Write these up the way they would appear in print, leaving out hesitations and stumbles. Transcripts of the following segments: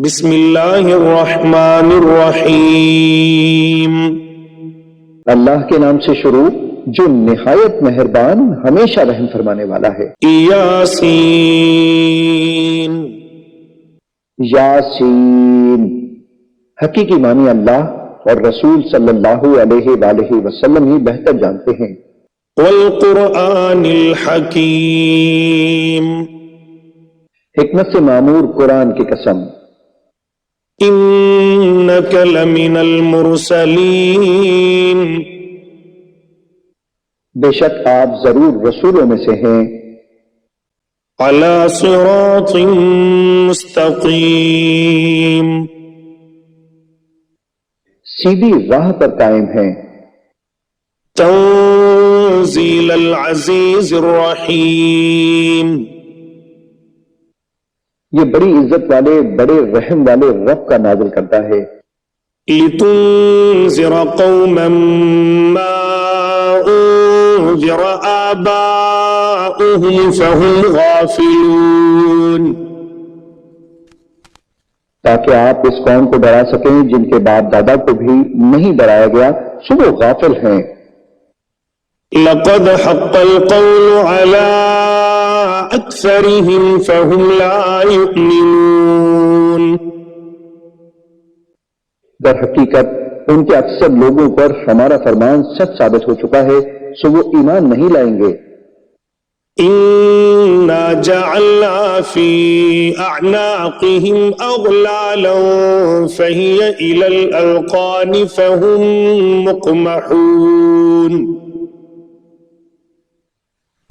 بسم اللہ الرحمن الرحیم۔ اللہ کے نام سے شروع جو نہایت مہربان ہمیشہ رحم فرمانے والا ہے۔ یاسین۔ یاسین، حقیقی معنی اللہ اور رسول صلی اللہ علیہ وآلہ وسلم ہی بہتر جانتے ہیں۔ والقرآن الحکیم۔ حکمت سے معمور قرآن کی قسم۔ انک لمن المرسلین۔ بے شک آپ ضرور رسولوں میں سے ہیں۔ علی صراط مستقیم۔ سیدھی راہ پر قائم ہیں۔ تنزیل العزیز الرحیم۔ یہ بڑی عزت والے بڑے رحم والے رب کا نازل کرتا ہے۔ لتنذر قوما ما انذر آباؤهم فهم غافلون۔ تاکہ آپ اس قوم کو ڈرا سکیں جن کے باپ دادا کو بھی نہیں ڈرایا گیا سو وہ غافل ہیں۔ لقد حق القول على اکثرهم فهم لا يؤمنون۔ در حقیقت ان کے اکثر لوگوں پر ہمارا فرمان سچ ثابت ہو چکا ہے سو وہ ایمان نہیں لائیں گے۔ انا جعلنا في اعناقهم اغلالا فهي الى الاذقان فهم مقمحون۔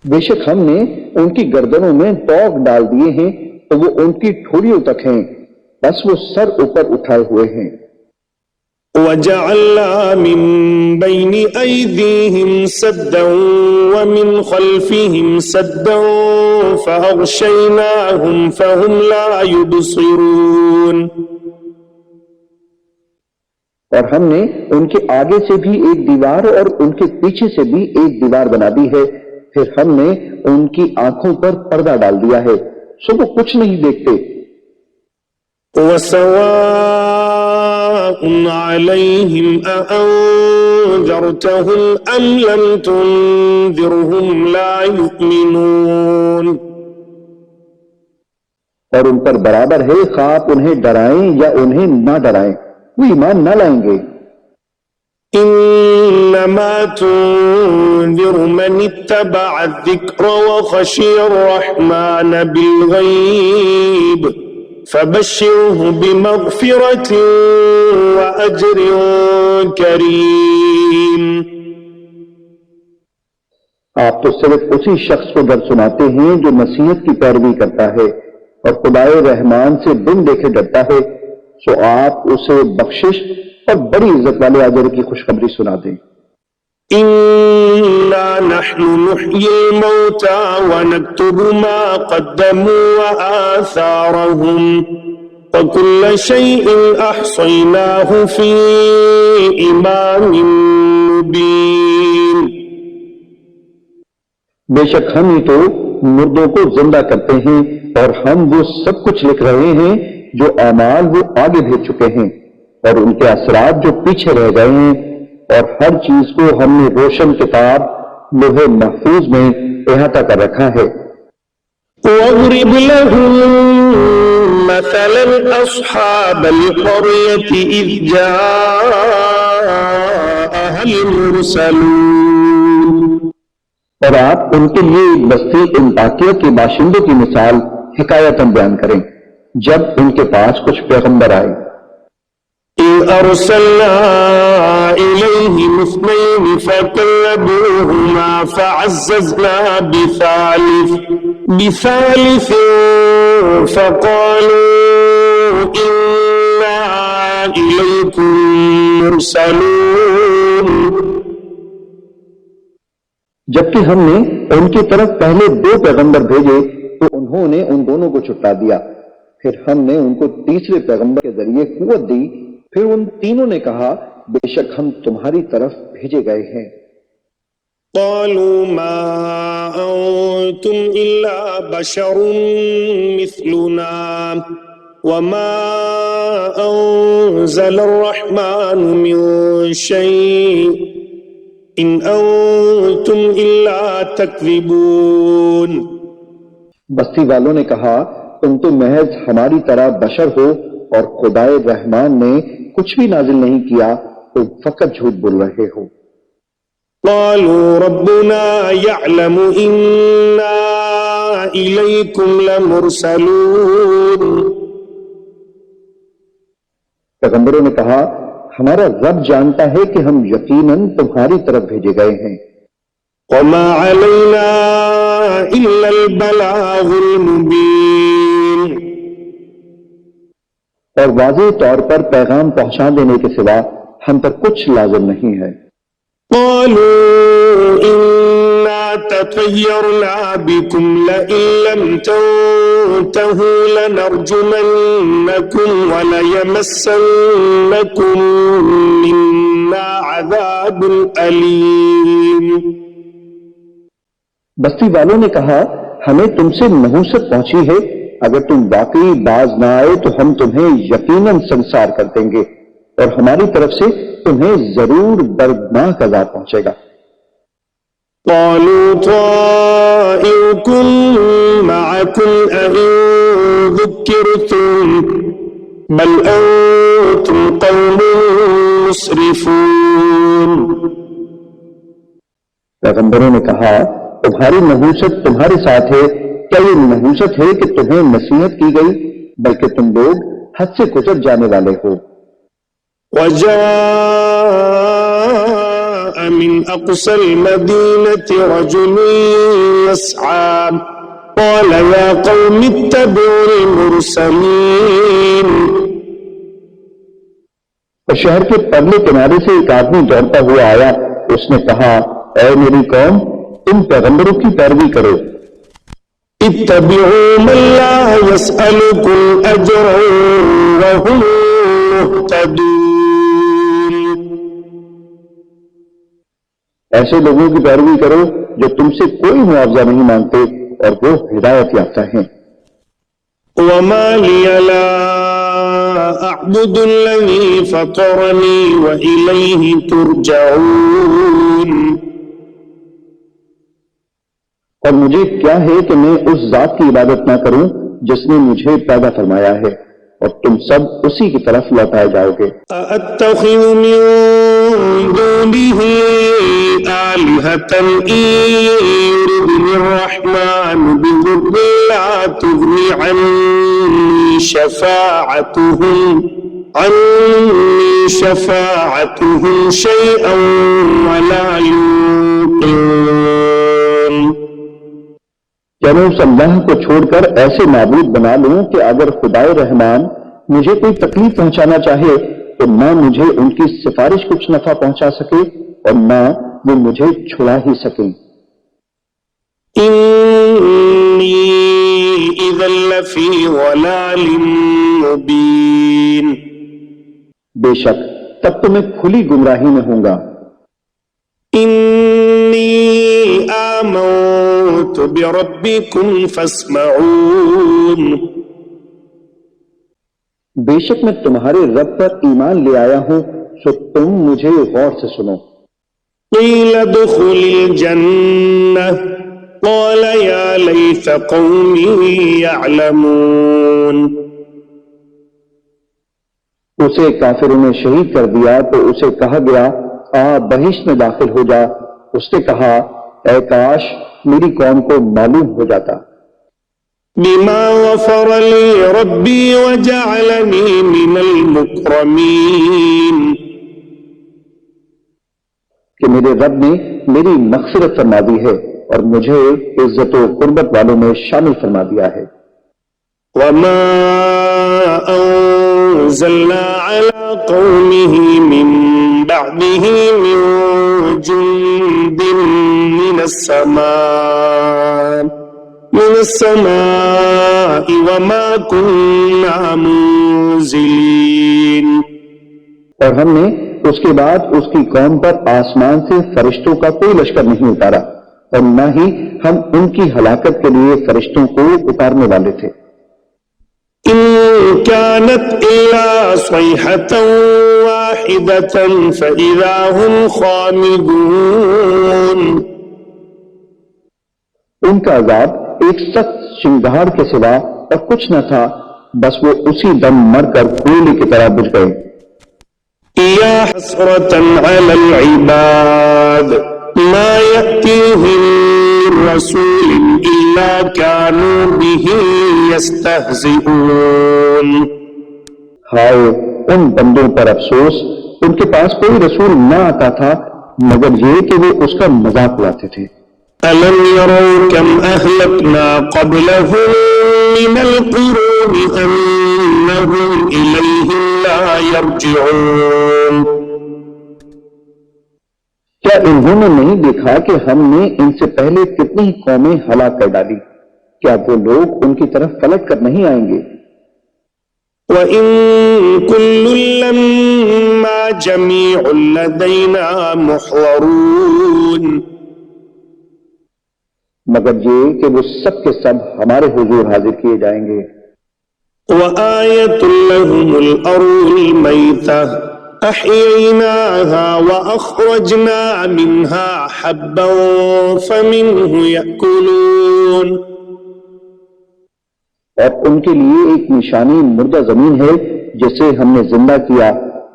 بے شک ہم نے ان کی گردنوں میں طوق ڈال دیے ہیں تو وہ ان کی ٹھوڑیوں تک ہیں، بس وہ سر اوپر اٹھائے ہوئے ہیں۔ وجعلنا من بين أيديهم سدا ومن خلفهم سدا فأغشيناهم فهم لا يبصرون۔ اور ہم نے ان کے آگے سے بھی ایک دیوار اور ان کے پیچھے سے بھی ایک دیوار بنا دی ہے، پھر ہم نے ان کی آنکھوں پر پردہ ڈال دیا ہے سو وہ کچھ نہیں دیکھتے۔ وسواء عليهم أأنذرتهم أم لم تنذرهم لا يؤمنون۔ اور ان پر برابر ہے خواہ آپ انہیں ڈرائیں یا انہیں نہ ڈرائیں وہ ایمان نہ لائیں گے۔ انما تنذر من اتبع الذکر وخشی الرحمن بالغیب فبشره بمغفرة وأجر کریم۔ آپ تو صرف اسی شخص کو ڈر سناتے ہیں جو نصیحت کی پیروی کرتا ہے اور خدائے رحمان سے بن دیکھے ڈرتا ہے، سو آپ اسے بخشش اور بڑی عزت والے اجر کی خوشخبری سنا دیں۔ انا نحن نحيي الموتى ونكتب ما قدموا وآثارهم وكل شيء احصيناه في امام مبين۔ بے شک ہم ہی تو مردوں کو زندہ کرتے ہیں اور ہم وہ سب کچھ لکھ رہے ہیں جو اعمال وہ آگے بھیج چکے ہیں اور ان کے اثرات جو پیچھے رہ گئے ہیں، اور ہر چیز کو ہم نے روشن کتاب لوح محفوظ میں احاطہ کر رکھا ہے۔ واضرب لهم مثلا اصحاب القرية اذ جاءها المرسلون۔ اور آپ ان کے لیے ایک بستی انطاکیہ کے باشندوں کی مثال حکایتاً بیان کریں جب ان کے پاس کچھ پیغمبر آئے۔ إذ أرسلنا إليهم اثنين فكذبوهما فعززنا بثالث فقالوا إنا إليكم مرسلون۔ جبکہ ہم نے ان کی طرف پہلے 2 پیغمبر بھیجے تو انہوں نے ان دونوں کو چھٹا دیا، پھر ہم نے ان کو تیسرے پیغمبر کے ذریعے قوت دی، پھر ان تینوں نے کہا بے شک ہم تمہاری طرف بھیجے گئے ہیں۔ قالوا ما أنتم إلا بشر مثلنا وما أنزل الرحمن من شيء إن أنتم إلا تكذبون. بستی والوں نے کہا تم تو محض ہماری طرح بشر ہو اور خدائے رحمان نے کچھ بھی نازل نہیں کیا، تم فقط جھوٹ بول رہے ہو. قالوا ربنا يعلم إنا إليكم لمرسلون. پیغمبروں نے کہا ہمارا رب جانتا ہے کہ ہم یقیناً تمہاری طرف بھیجے گئے ہیں. وما علينا إلا البلاغ المبين. اور واضح طور پر پیغام پہنچا دینے کے سوا ہم پر کچھ لازم نہیں ہے. قالوا إنا تطيرنا بكم لئن لم تنتهوا لنرجمنكم وليمسنكم منا عذاب أليم. بستی والوں نے کہا ہمیں تم سے نحوست پہنچی ہے، اگر تم واقعی باز نہ آئے تو ہم تمہیں یقیناً سنسار کر دیں گے اور ہماری طرف سے تمہیں ضرور دردناک عذاب پہنچے گا. قالوا طائركم معكم أئن ذكرتم بل أنتم قوم مسرفون. پیغمبروں نے کہا تمہاری نحوست تمہارے ساتھ ہے، کیا یہ نحوست ہے کہ تمہیں نصیحت کی گئی، بلکہ تم لوگ حد سے گزر جانے والے ہو. وجاء من أقصى المدينة رجل يسعى قال يا قوم اتبعوا المرسلين. اور شہر کے پرلے کنارے سے ایک آدمی دوڑتا ہوا آیا، اس نے کہا اے میری قوم تم پیغمبروں کی پیروی کرو. اتبعوا من لا يسألكم أجرا وهم مهتدون. ایسے لوگوں کی پیروی کرو جو تم سے کوئی معاوضہ نہیں مانگتے اور وہ ہدایت یافتہ ہیں. وما لي لا أعبد الذي فطرني وإليه ترجعون. اور مجھے کیا ہے کہ میں اس ذات کی عبادت نہ کروں جس نے مجھے پیدا فرمایا ہے اور تم سب اسی کی طرف لوٹائے جاؤ گے. أأتخذ من دونه آلهة إن يردني الرحمن بضر لا تغني عني شفاعتهم شيئا ولا ينقذون. کیا میں اس اللہ کو چھوڑ کر ایسے معبود بنا لوں کہ اگر خدائے رحمان مجھے کوئی تکلیف پہنچانا چاہے تو نہ مجھے ان کی سفارش کچھ نفع پہنچا سکے اور نہ وہ مجھے چھڑا ہی سکیں. إني إذا لفي ضلال مبين. بے شک تب تو میں کھلی گمراہی میں ہوں گا. إني آمنت بربكم فاسمعون. بے شک میں تمہارے رب پر ایمان لے آیا ہوں، سو تم مجھے غور سے سنو. قيل ادخل الجنة قال يا ليت قومي يعلمون. اسے کافروں نے شہید کر دیا تو اسے کہا گیا آ بہشت میں داخل ہو جا. اس نے کہا اے کاش میری قوم کو معلوم ہو جاتا. بما غفر لي ربي وجعلني من المكرمين. کہ میرے رب نے میری مغفرت فرما دی ہے اور مجھے عزت و قربت والوں میں شامل فرما دیا ہے. وما أنزلنا على قومه من بعده من جند من السماء وما كنا منزلين. اور ہم نے اس کے بعد اس کی قوم پر آسمان سے فرشتوں کا کوئی لشکر نہیں اتارا اور نہ ہی ہم ان کی ہلاکت کے لیے فرشتوں کو اتارنے والے تھے. إن كانت إلا صيحة واحدة فإذا هم خامدون. ان کا عذاب ایک سخت چنگھاڑ کے سوا اور کچھ نہ تھا، بس وہ اسی دم مر کر کوئلے کی طرح بجھ گئے. يا حسرة على العباد ما يأتيهم من رسول إلا كانوا به يستهزئون. ہائے ان بندوں پر افسوس، ان کے پاس کوئی رسول نہ آتا تھا مگر یہ کہ وہ اس کا مذاق اڑاتے تھے. ألم يروا كم أهلكنا قبلهم من القرون أنهم إليهم لا يرجعون. کیا انہوں نے نہیں دیکھا کہ ہم نے ان سے پہلے کتنی قومیں ہلاک کر ڈالی؟ کیا وہ لوگ ان کی طرف پلٹ کر نہیں آئیں گے؟ وَإِن كُلٌّ لَّمَّا جَمِيعٌ لَّدَيْنَا مُحْضَرُونَ. مگر یہ کہ وہ سب کے سب ہمارے حضور حاضر کیے جائیں گے. وَآيَةٌ لَّهُمُ الْأَرْضُ الْمَيْتَةُ أَحْيَيْنَاهَا وَأَخْرَجْنَا مِنْهَا حَبًّا فَمِنْهُ يَأْكُلُونَ. اور ان کے لیے ایک نشانی مردہ زمین ہے جسے ہم نے زندہ کیا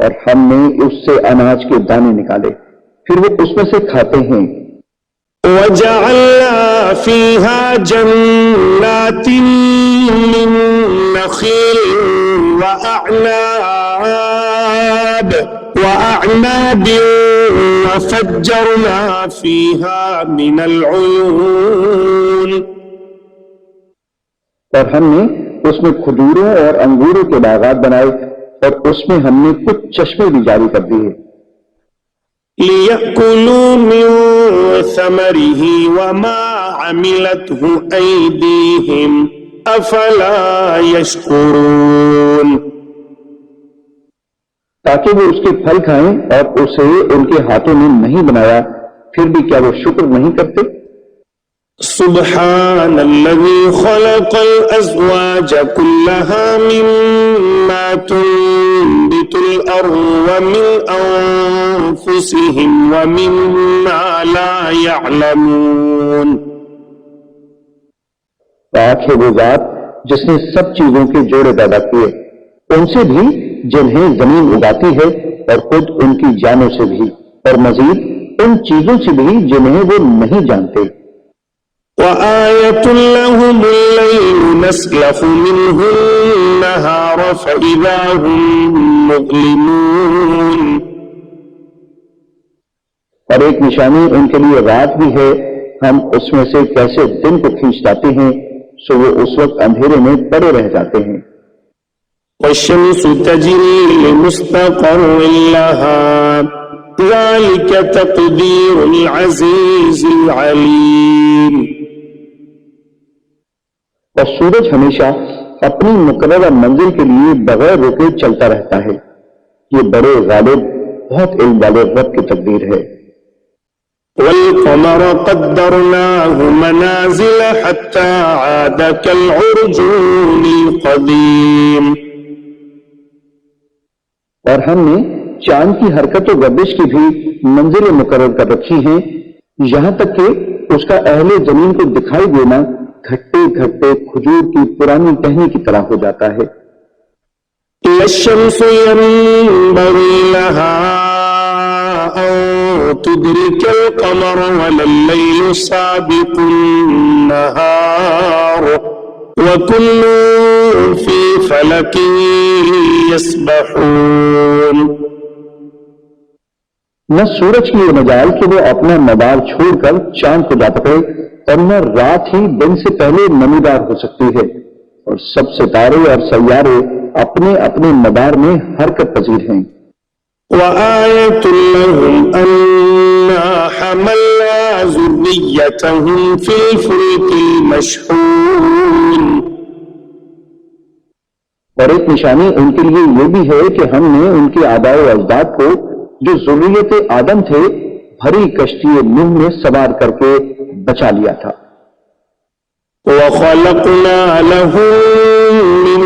اور ہم نے اس سے اناج کے دانے نکالے، پھر وہ اس میں سے کھاتے ہیں. وَجَعَلْنَا فِيهَا جَنَّاتٍ مِّن نَّخِيلٍ وَأَعْنَابٍ وَفَجَّرْنَا فِيهَا مِنَ الْعُيُونِ. اور ہم نے اس میں کھجوروں اور انگوروں کے باغات بنائے اور اس میں ہم نے کچھ چشمے بھی جاری کر دیے. لِيَأْكُلُوا مِن ثَمَرِهِ وَمَا عَمِلَتْهُ أَيْدِيهِمْ أَفَلَا يَشْكُرُونَ. تاکہ وہ اس کے پھل کھائیں اور اسے ان کے ہاتھوں نے نہیں بنایا، پھر بھی کیا وہ شکر نہیں کرتے؟ سبحان الذي خلق الأزواج كلها مما تنبت الأرض ومن أنفسهم ومما لا يعلمون. پاک ہے وہ ذات جس نے سب چیزوں کے جوڑے پیدا کیے، ان سے بھی جنہیں زمین اگاتی ہے اور خود ان کی جانوں سے بھی، اور مزید ان چیزوں سے بھی جنہیں وہ نہیں جانتے. وَآيَةٌ لَّهُمُ اللَّيْلُ نَسْلَخُ مِنْهُ النَّهَارَ فَإِذَا هُم مُّظْلِمُونَ. اور ایک نشانی ان کے لیے رات بھی ہے، ہم اس میں سے کیسے دن کو کھینچ لاتے ہیں سو وہ اس وقت اندھیرے میں پڑے رہ جاتے ہیں. وَالشَّمْسُ تَجْرِي لِمُسْتَقَرٍّ لَّهَا ذَلِكَ تَقْدِيرُ الْعَزِيزِ الْعَلِيمِ. اور سورج ہمیشہ اپنی مقررہ منزل کے لیے بغیر رکے چلتا رہتا ہے، یہ بڑے غالب بہت علم والے رب کی تقدیر ہے. وَالْقَمَرَ قَدَّرْنَاهُ مَنَازِلَ حَتَّى عَادَ كَالْعُرْجُونِ الْقَدِيمِ. اور ہم نے چاند کی حرکت و گردش کی بھی منزلیں مقرر کر رکھی ہیں، یہاں تک کہ اس کا اہل زمین کو دکھائی دینا گھٹتے گھٹتے کھجور کی پرانی ٹہنی کی طرح ہو جاتا ہے. الشَّمْسُ يَنبَغِي لَهَا أَن تُدْرِكَ الْقَمَرَ وَلَا اللَّيْلُ سَابِقُ النَّهَارِ وَكُلٌّ فِي فَلَكٍ يَسْبَحُونَ. نہ سورج کی یہ مجال کہ وہ اپنا مدار چھوڑ کر چاند کو جا پکڑے، اور نہ رات ہی دن سے پہلے نمودار ہو سکتی ہے، اور سب ستارے اور سیارے اپنے اپنے مدار میں حرکت پذیر ہیں. وَآيَةٌ لَّهُمْ أَنَّا حَمَلْنَا ذُرِّيَّتَهُمْ فِي الْفُلْكِ الْمَشْحُونِ. اور ایک نشانی ان کے لیے یہ بھی ہے کہ ہم نے ان کے آباء و اجداد کو جو ذریت آدم تھے بھری کشتی نوح میں سوار کر کے بچا لیا تھا. وَخَلَقْنَا لَهُم مِّن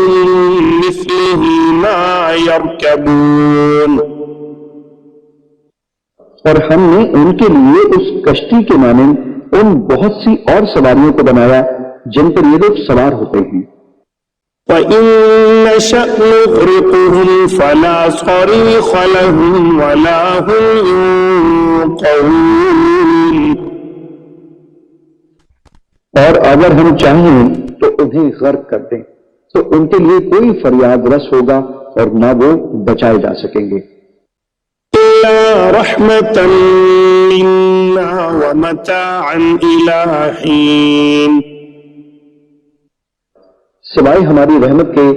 مِّثْلِهِ مثله ما يركبون اور ہم نے ان کے لیے اس کشتی کے مانند ان بہت سی اور سواریوں کو بنایا جن پر یہ لوگ سوار ہوتے ہیں. وَإِن نَّشَأْ نُغْرِقْهُمْ فَلَا صَرِيخَ لَهُمْ وَلَا هُمْ يُنقَذُونَ اور اگر ہم چاہیں تو انہیں غرق کر دیں تو ان کے لیے کوئی فریاد رس ہوگا اور نہ وہ بچائے جا سکیں گے. إِلَّا رَحْمَةً مِّنَّا وَمَتَاعًا إِلَىٰ حِينٍ سوائے ہماری رحمت کے،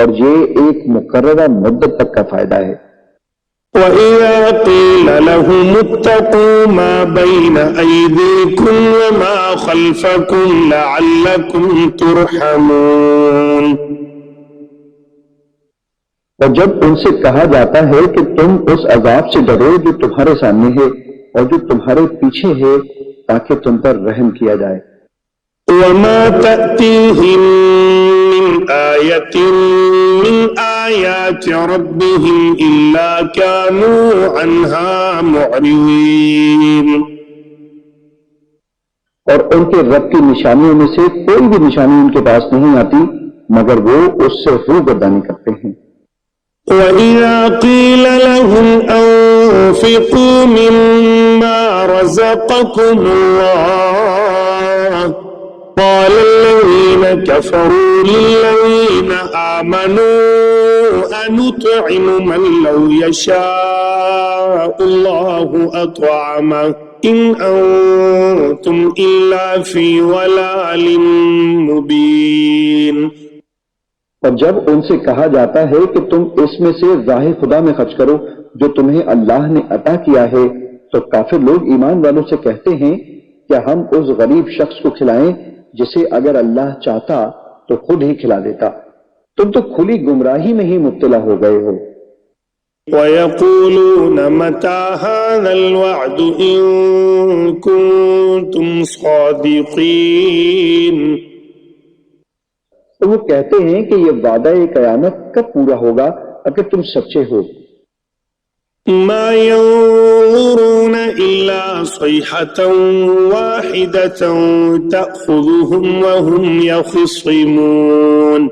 اور یہ ایک مقررہ مدت تک کا فائدہ ہے. وَإِذَا قِيلَ لَهُمُ اتَّقُوا مَا بَيْنَ أَيْدِيكُمْ وَمَا خَلْفَكُمْ لَعَلَّكُمْ تُرْحَمُونَ اور جب ان سے کہا جاتا ہے کہ تم اس عذاب سے ڈرو جو تمہارے سامنے ہے اور جو تمہارے پیچھے ہے تاکہ تم پر رحم کیا جائے. وَمَا تَأْتِيهِم مِّنْ آيَةٍ مِّنْ آيَاتِ رَبِّهِمْ إِلَّا كَانُوا عَنْهَا مُعْرِضِينَ اور ان کے رب کی نشانیوں میں سے کوئی بھی نشانی ان کے پاس نہیں آتی مگر وہ اس سے روگردانی کرتے ہیں. وَإِذَا قِيلَ لَهُمْ أَنفِقُوا مِمَّا رَزَقَكُمُ اللَّهُ قَالَ الَّذِينَ كَفَرُوا لِلَّذِينَ آمَنُوا أَنُطْعِمُ مَن لَّوْ يَشَاءُ اللَّهُ أَطْعَمَهُ إِنْ أَنتُمْ إِلَّا فِي ضَلَالٍ مُّبِينٍ اور جب ان سے کہا جاتا ہے کہ تم اس میں سے راہ خدا میں خرچ کرو جو تمہیں اللہ نے عطا کیا ہے تو کافر لوگ ایمان والوں سے کہتے ہیں کیا ہم اس غریب شخص کو کھلائیں جسے اگر اللہ چاہتا تو خود ہی کھلا دیتا. تم تو کھلی گمراہی میں ہی مبتلا ہو گئے ہو. وَيَقُولُونَ مَتَىٰ هَٰذَا الْوَعْدُ إِن كُنتُمْ صَادِقِينَ تو وہ کہتے ہیں کہ یہ وعدہ قیامت کب پورا ہوگا اگر تم سچے ہو. مَا يَنظُرُونَ إِلَّا صَيْحَةً وَاحِدَةً تَأْخُذُهُمْ وَهُمْ يَخِصِّمُونَ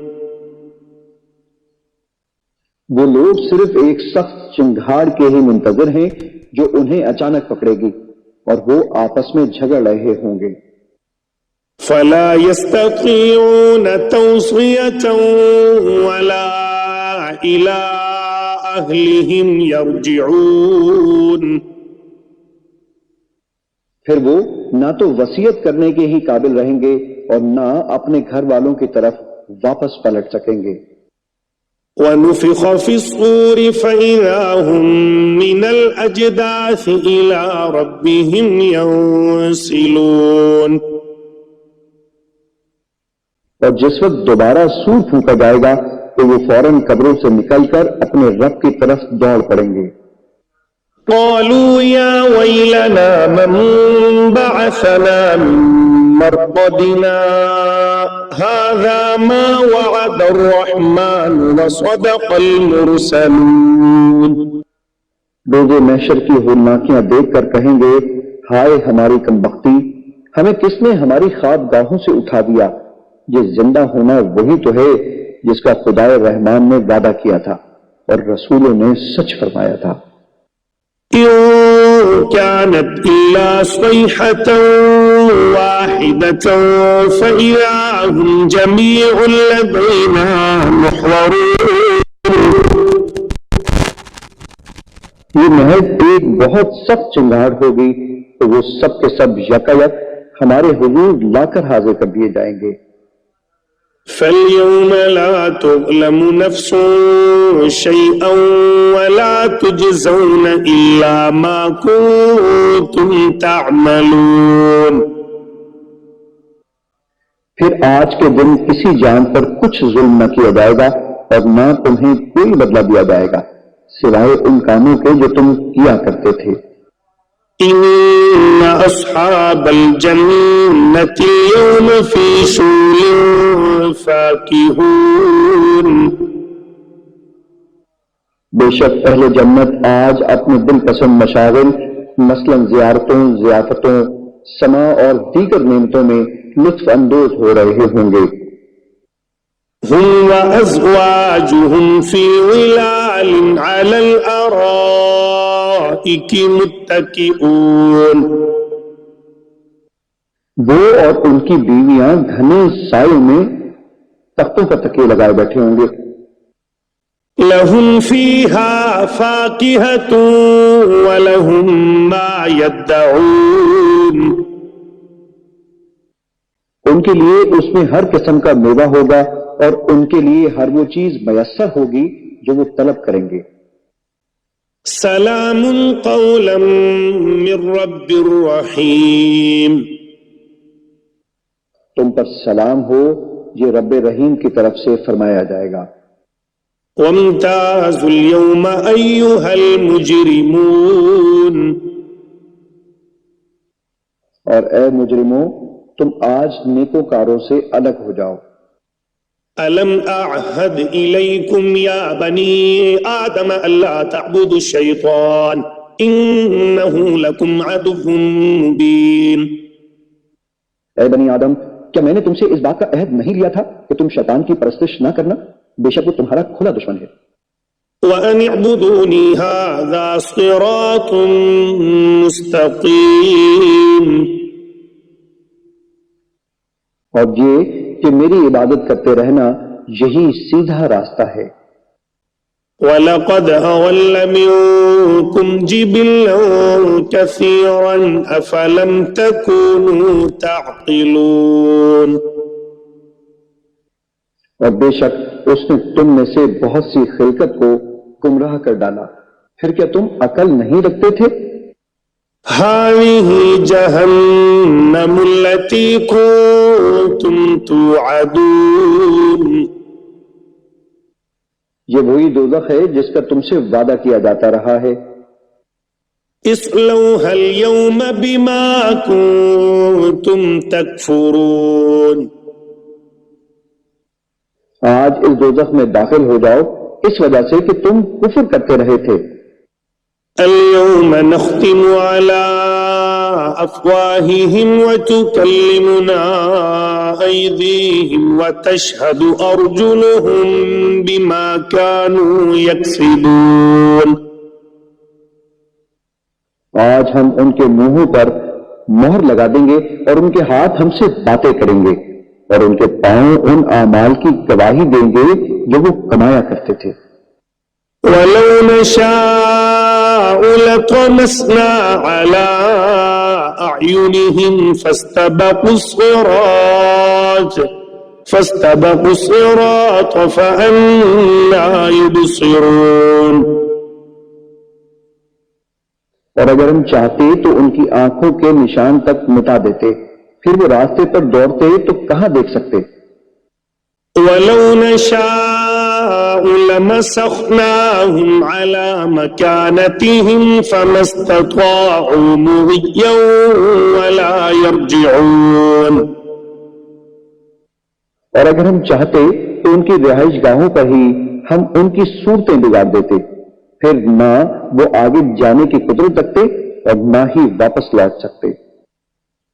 وہ لوگ صرف ایک سخت چنگھاڑ کے ہی منتظر ہیں جو انہیں اچانک پکڑے گی اور وہ آپس میں جھگڑ رہے ہوں گے. فَلَا يَسْتَطِيعُونَ تَوْصِيَةً وَلَا إِلَىٰ أَهْلِهِمْ يَرْجِعُونَ پھر وہ نہ تو وصیت کرنے کے ہی قابل رہیں گے اور نہ اپنے گھر والوں کی طرف واپس پلٹ سکیں گے. وَنُفِخَ فِي الصُّورِ فَإِذَا هُم مِّنَ الْأَجْدَاثِ إِلَىٰ رَبِّهِمْ يَنسِلُونَ اور جس وقت دوبارہ سور پھونکا جائے گا تو وہ فوراً قبروں سے نکل کر اپنے رب کی طرف دوڑ پڑیں گے. قالوا يا ويلنا من بعثنا من مرقدنا هذا ما وعد الرحمن وصدق المرسلون روز محشر کی ہولناکیاں دیکھ کر کہیں گے ہائے ہماری کمبختی، ہمیں کس نے ہماری خواب گاہوں سے اٹھا دیا. یہ زندہ ہونا وہی تو ہے جس کا خدائے رحمان نے وعدہ کیا تھا اور رسولوں نے سچ فرمایا تھا. إن كانت إلا صيحة واحدة فإذا هم جميع لدينا محضرون یہ محض ایک بہت سخت چنگاڑ ہوگی تو وہ سب کے سب یکایک ہمارے حضور لا کر حاضر کر دیے جائیں گے. فَالْيَوْمَ لَا تُظْلَمُ نَفْسٌ شَيْئًا وَلَا تُجْزَوْنَ إِلَّا مَا كُنتُمْ تَعْمَلُونَ پھر آج کے دن کسی جان پر کچھ ظلم نہ کیا جائے گا اور نہ تمہیں کوئی بدلہ دیا جائے گا سوائے ان کاموں کے جو تم کیا کرتے تھے. إِنَّ أَصْحَابَ الْجَنَّةِ الْيَوْمَ فِي شُغُلٍ فَاكِهُونَ بے شک اہل جنت آج اپنے دل پسند مشاغل مثلاً زیارتوں، ضیافتوں، سما اور دیگر نعمتوں میں لطف اندوز ہو رہے ہوں گے۔ هم وأزواجهم في ظلال على الأرائك متكئون، وہ اور ان کی بیویاں گھنے سائے میں تختوں پر تکیے لگائے بیٹھے ہوں گے۔ لهم فيها فاكهة ولهم ما يدعون، ان کے لیے اس میں ہر قسم کا میوہ ہوگا اور ان کے لیے ہر وہ چیز میسر ہوگی جو وہ طلب کریں گے۔ سلام قولا من رب رحیم، تم پر سلام ہو، یہ رب رحیم کی طرف سے فرمایا جائے گا۔ وامتازوا اليوم أيها المجرمون، اور اے مجرموں تم آج نیکوکاروں سے الگ ہو جاؤ۔ ألم أعهد إليكم يا بني آدم ألا تعبدوا الشيطان إنه لكم عدو مبين، اے بنی آدم کیا میں نے تم سے اس بات کا عہد نہیں لیا تھا کہ تم شیطان کی پرستش نہ کرنا؟ بے شک وہ تمہارا کھلا دشمن ہے۔ وأن اعبدوني هذا صراط مستقيم، اور یہ کہ میری عبادت کرتے رہنا یہی سیدھا راستہ ہے۔ وَلَقَدْ أَضَلَّ مِنكُمْ جِبِلًّا كَثِيرًا أَفَلَمْ تَكُونُوا تَعْقِلُونَ، اور بے شک اس نے تم میں سے بہت سی خلقت کو گمراہ کر ڈالا، پھر کیا تم عقل نہیں رکھتے تھے؟ هَذِهِ جَهَنَّمُ الَّتِي كُنتُمْ تُوعَدُونَ، یہ وہی دوزخ ہے جس کا تم سے وعدہ کیا جاتا رہا ہے۔ اصلوها اليوم بما كنتم تكفرون، آج اس دوزخ میں داخل ہو جاؤ اس وجہ سے کہ تم کفر کرتے رہے تھے۔ اليوم نختم على أفواههم وتكلمنا أيديهم وتشهد أرجلهم بما كانوا يكسبون، آج ہم ان کے منہوں پر مہر لگا دیں گے اور ان کے ہاتھ ہم سے باتیں کریں گے اور ان کے پاؤں ان اعمال کی گواہی دیں گے جو وہ کمایا کرتے تھے۔ ولو نشاء لطمسنا على أعينهم فاستبقوا الصراط فأنى يبصرون، اور اگر ہم چاہتے تو ان کی آنکھوں کے نشان تک مٹا دیتے، پھر وہ راستے پر دوڑتے تو کہاں دیکھ سکتے؟ ولو نشاء لمسخناهم على مكانتهم فما استطاعوا مضيا ولا يرجعون، اور اگر ہم چاہتے تو ان کی رہائش گاہوں پر ہی ہم ان کی صورتیں بگاڑ دیتے، پھر نہ وہ آگے جانے کی قدرت رکھتے اور نہ ہی واپس لوٹ سکتے۔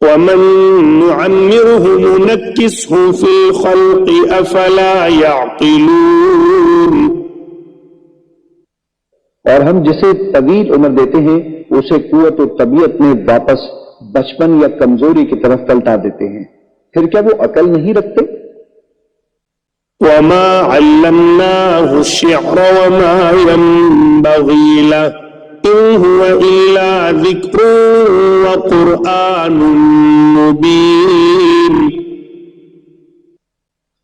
ومن نعمره ننكسه في الخلق أفلا يعقلون، اور ہم جسے طویل عمر دیتے ہیں اسے قوت و طبیعت میں واپس بچپن یا کمزوری کی طرف پلٹا دیتے ہیں، پھر کیا وہ عقل نہیں رکھتے؟ وما علمناه الشعر وما ينبغي له إن هو إلا ذكر وقرآن مبين،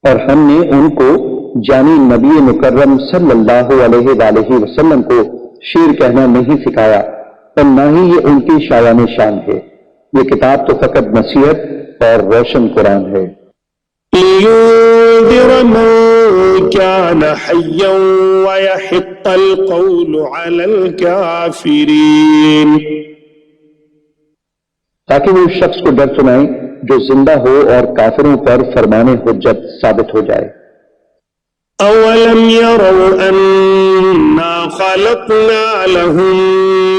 اور ہم نے ان کو جانی نبی مکرم صلی اللہ علیہ وآلہ وسلم کو شعر کہنا نہیں سکھایا اور نہ ہی یہ ان کی شایان شان ہے، یہ کتاب تو فقط نصیحت اور روشن قرآن ہے۔ لينذر من كان حيا ويحق القول على الكافرين، تاکہ وہ اس شخص کو ڈر سنائیں جو زندہ ہو اور کافروں پر فرمان حجت ثابت ہو جائے۔ أولم يروا أنا خلقنا لهم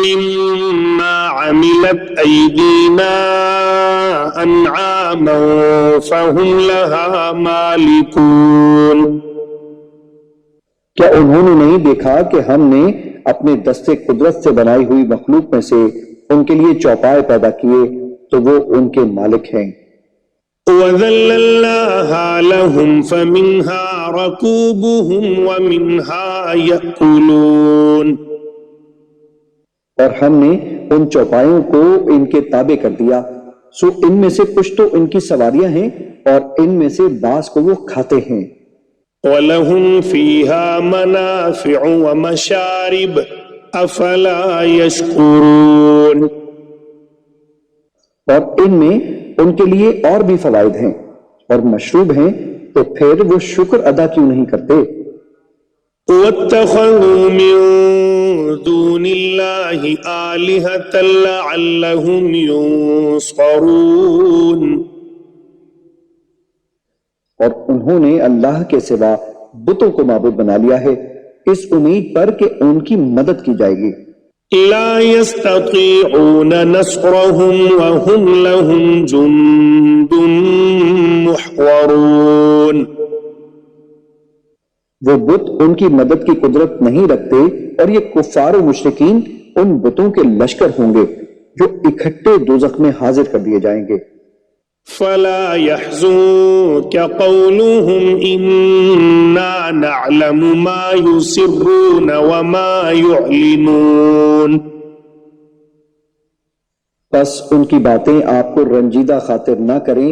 مما عملت أيدينا أنعاما فهم لها مالكون. کیا انہوں نے نہیں دیکھا کہ ہم نے اپنے دستے قدرت سے بنائی ہوئی مخلوق میں سے ان کے لیے چوپائے پیدا کیے تو وہ ان کے مالک ہیں. وَذَلَّلْنَاهَا لَهُمْ فَمِنْهَا رَكُوبُهُمْ وَمِنْهَا يَأْكُلُونَ. اور ہم نے ان چوپایوں کو ان کے تابع کر دیا، سو ان میں سے کچھ تو ان کی سواریاں ہیں اور ان میں سے بعض کو وہ کھاتے ہیں. وَلَهُمْ فِيهَا مَنَافِعُ وَمَشَارِبُ أَفَلَا يَشْكُرُونَ. اور ان میں ان کے لیے اور بھی فوائد ہیں اور مشروب ہیں، تو پھر وہ شکر ادا کیوں نہیں کرتے؟ وَاتَّخَذُوا مِن دُونِ اللَّهِ آلِهَةً لَعَلَّهُمْ يُنصَرُونَ. اور انہوں نے اللہ کے سوا بتوں کو معبود بنا لیا ہے اس امید پر کہ ان کی مدد کی جائے گی. لا يستطيعون نصرهم وهم لهم جند محضرون. وہ بت ان کی مدد کی قدرت نہیں رکھتے اور یہ کفار و مشرکین ان بتوں کے لشکر ہوں گے جو اکٹھے دوزخ میں حاضر کر دیے جائیں گے. فلا يحزنك قولهم إنا نعلم ما يسرون وما يعلنون. بس ان کی باتیں آپ کو رنجیدہ خاطر نہ کریں،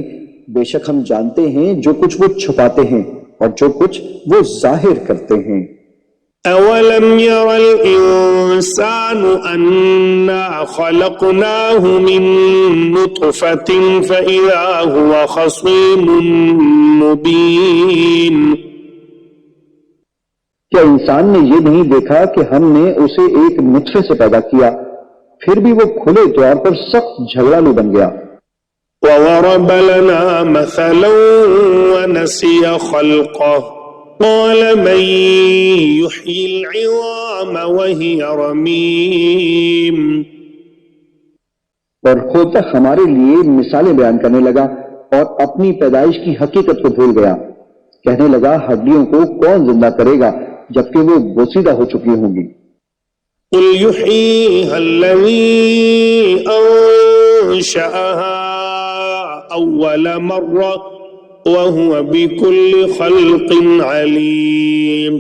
بے شک ہم جانتے ہیں جو کچھ وہ چھپاتے ہیں اور جو کچھ وہ ظاہر کرتے ہیں. أولم ير الإنسان أنا خلقناه من نطفة فإذا هو خصيم مبين. کیا انسان نے یہ نہیں دیکھا کہ ہم نے اسے ایک نطفے سے پیدا کیا، پھر بھی وہ کھلے طور پر سخت جھگڑالو بن گیا. وضرب لنا مثلا ونسي خلقه قال من يحيي العظام وهي رميم. اور خود ہمارے لیے مثالیں بیان کرنے لگا اور اپنی پیدائش کی حقیقت کو بھول گیا، کہنے لگا ہڈیوں کو کون زندہ کرے گا جبکہ وہ بوسیدہ ہو چکی ہوں گی. قل يحييها الذي أنشأها أول مرة وهو بكل خلق عليم.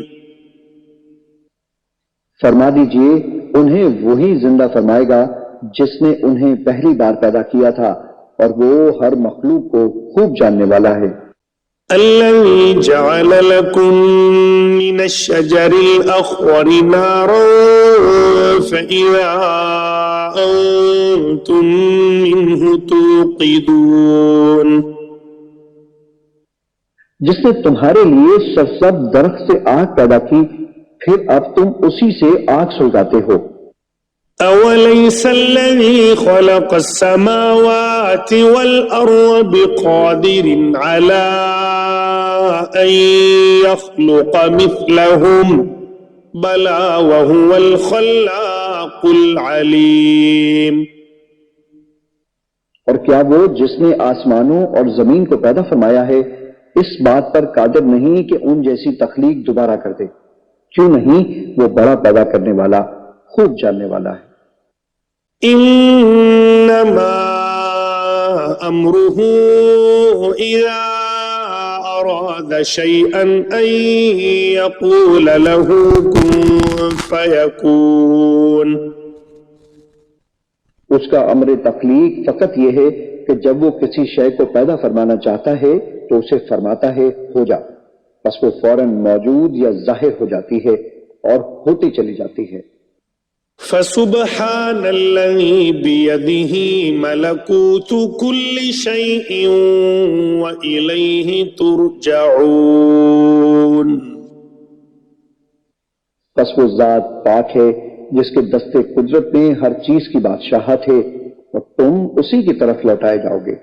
فرما دیجئے انہیں وہی زندہ فرمائے گا جس نے انہیں پہلی بار پیدا کیا تھا اور وہ ہر مخلوق کو خوب جاننے والا ہے. الذي جعل لكم من الشجر الأخضر نارا فإذا أنتم منه توقدون. جس نے تمہارے لیے سرسبز درخت سے آگ پیدا کی پھر اب تم اسی سے آگ سلگاتے ہو. أوليس الذي خلق السماوات والأرض بقادر على أن يخلق مثلهم بلى وهو الخلاق العليم. اور کیا وہ جس نے آسمانوں اور زمین کو پیدا فرمایا ہے اس بات پر قادر نہیں کہ ان جیسی تخلیق دوبارہ کر دے؟ کیوں نہیں، وہ بڑا پیدا کرنے والا خوب جاننے والا ہے. انما امره اذا اراد شيئا ان يقول له كن فيكون. اس کا امر تخلیق فقط یہ ہے کہ جب وہ کسی شے کو پیدا فرمانا چاہتا ہے تو اسے فرماتا ہے ہو جا، بس وہ فوراً موجود یا ظاہر ہو جاتی ہے اور ہوتی چلی جاتی ہے. فسبحان الذي بيده ملكوت كل شيء وإليه ترجعون. بس وہ ذات پاک ہے جس کے دستے قدرت میں ہر چیز کی بادشاہت ہے اور تم اسی کی طرف لوٹائے جاؤ گے.